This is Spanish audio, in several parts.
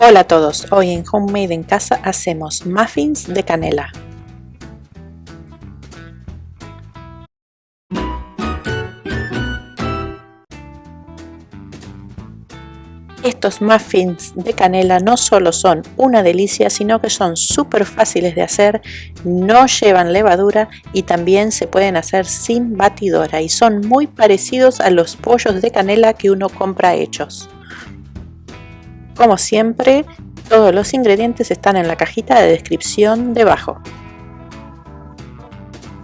Hola a todos, hoy en Homemade en Casa hacemos muffins de canela. Estos muffins de canela no solo son una delicia, sino que son súper fáciles de hacer, no llevan levadura y también se pueden hacer sin batidora y son muy parecidos a los pollos de canela que uno compra hechos. Como siempre, todos los ingredientes están en la cajita de descripción debajo.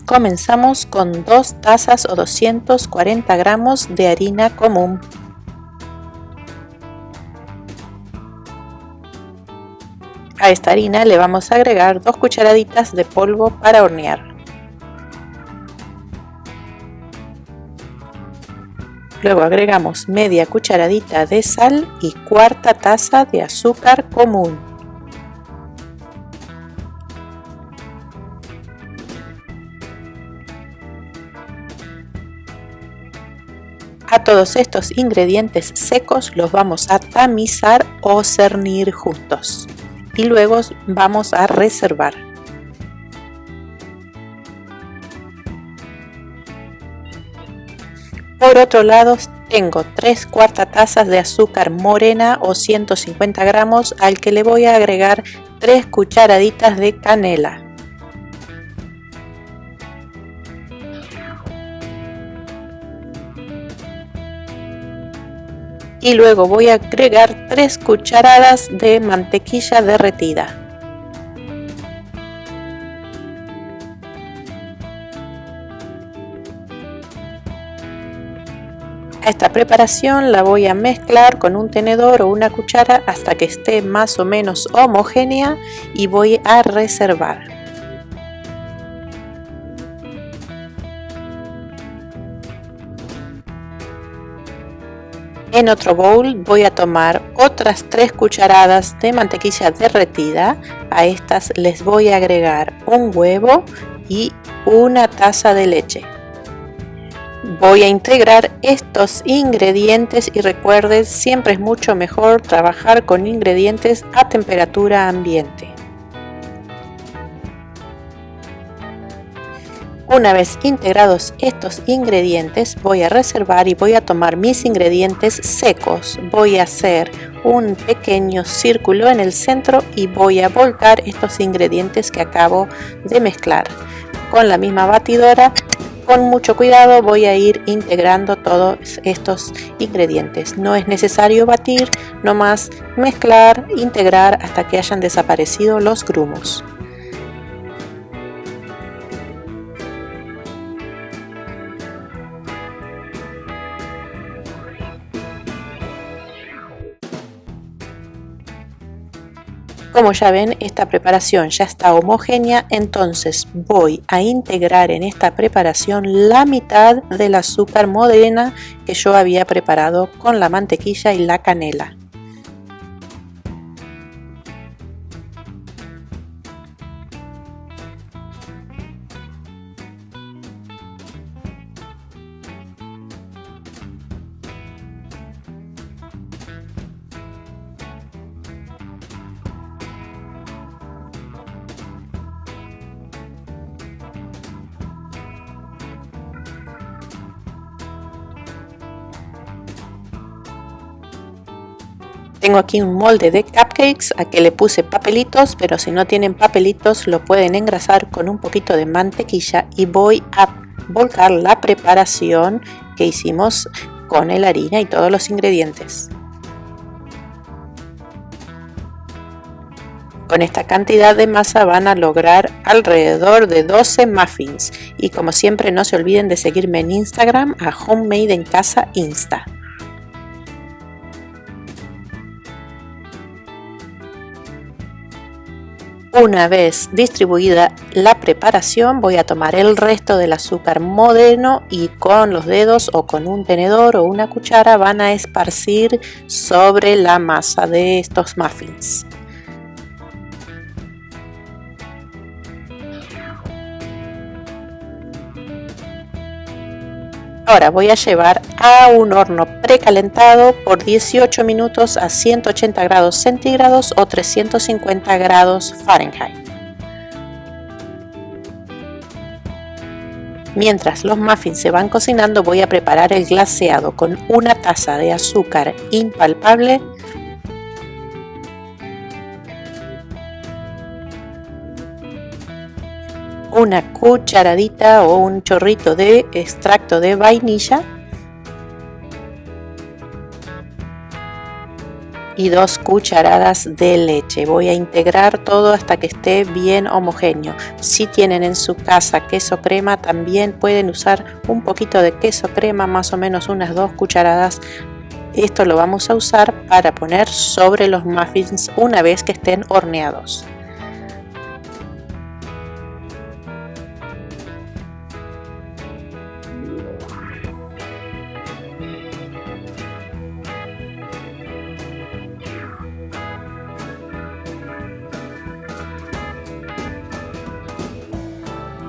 Comenzamos con 2 tazas o 240 gramos de harina común. A esta harina le vamos a agregar 2 cucharaditas de polvo para hornear. Luego agregamos media cucharadita de sal y 1/4 taza de azúcar común. A todos estos ingredientes secos los vamos a tamizar o cernir juntos y luego vamos a reservar. Por otro lado, tengo 3/4 tazas de azúcar morena o 150 gramos al que le voy a agregar 3 cucharaditas de canela. Y luego voy a agregar 3 cucharadas de mantequilla derretida. A esta preparación la voy a mezclar con un tenedor o una cuchara hasta que esté más o menos homogénea y voy a reservar. En otro bowl voy a tomar otras 3 cucharadas de mantequilla derretida. A estas les voy a agregar un huevo y una taza de leche. Voy a integrar estos ingredientes y recuerden, siempre es mucho mejor trabajar con ingredientes a temperatura ambiente. Una vez integrados estos ingredientes voy a reservar y voy a tomar mis ingredientes secos. Voy a hacer un pequeño círculo en el centro y voy a volcar estos ingredientes que acabo de mezclar. Con la misma batidora, con mucho cuidado voy a ir integrando todos estos ingredientes. No es necesario batir, nomás mezclar, integrar hasta que hayan desaparecido los grumos. Como ya ven, esta preparación ya está homogénea, entonces voy a integrar en esta preparación la mitad del azúcar morena que yo había preparado con la mantequilla y la canela. Tengo aquí un molde de cupcakes a que le puse papelitos, pero si no tienen papelitos lo pueden engrasar con un poquito de mantequilla y voy a volcar la preparación que hicimos con la harina y todos los ingredientes. Con esta cantidad de masa van a lograr alrededor de 12 muffins y como siempre no se olviden de seguirme en Instagram a Homemade en Casa Insta. Una vez distribuida la preparación voy a tomar el resto del azúcar moreno y con los dedos o con un tenedor o una cuchara van a esparcir sobre la masa de estos muffins. Ahora voy a llevar a un horno precalentado por 18 minutos a 180 grados centígrados o 350 grados Fahrenheit. Mientras los muffins se van cocinando, voy a preparar el glaseado con una taza de azúcar impalpable, una cucharadita o un chorrito de extracto de vainilla y 2 cucharadas de leche. Voy a integrar todo hasta que esté bien homogéneo. Si tienen en su casa queso crema, también pueden usar un poquito de queso crema, más o menos unas 2 cucharadas. Esto lo vamos a usar para poner sobre los muffins una vez que estén horneados.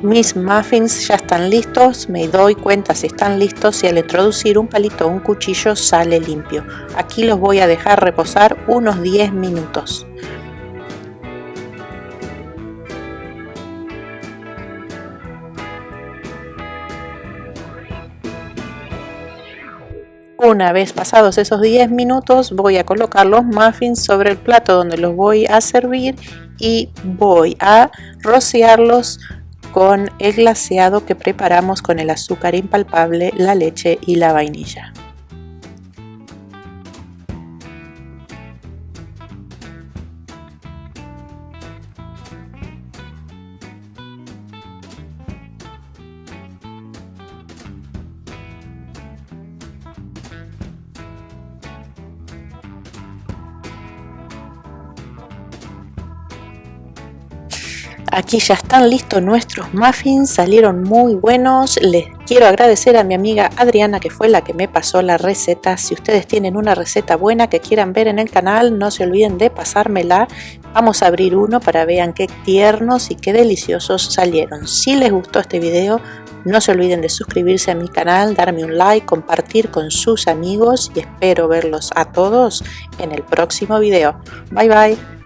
Mis muffins ya están listos, me doy cuenta si están listos si al introducir un palito o un cuchillo sale limpio. Aquí los voy a dejar reposar unos 10 minutos. Una vez pasados esos 10 minutos voy a colocar los muffins sobre el plato donde los voy a servir y voy a rociarlos con el glaseado que preparamos con el azúcar impalpable, la leche y la vainilla. Aquí ya están listos nuestros muffins, salieron muy buenos. Les quiero agradecer a mi amiga Adriana, que fue la que me pasó la receta. Si ustedes tienen una receta buena que quieran ver en el canal, no se olviden de pasármela. Vamos a abrir uno para que vean qué tiernos y qué deliciosos salieron. Si les gustó este video, no se olviden de suscribirse a mi canal, darme un like, compartir con sus amigos y espero verlos a todos en el próximo video. Bye bye.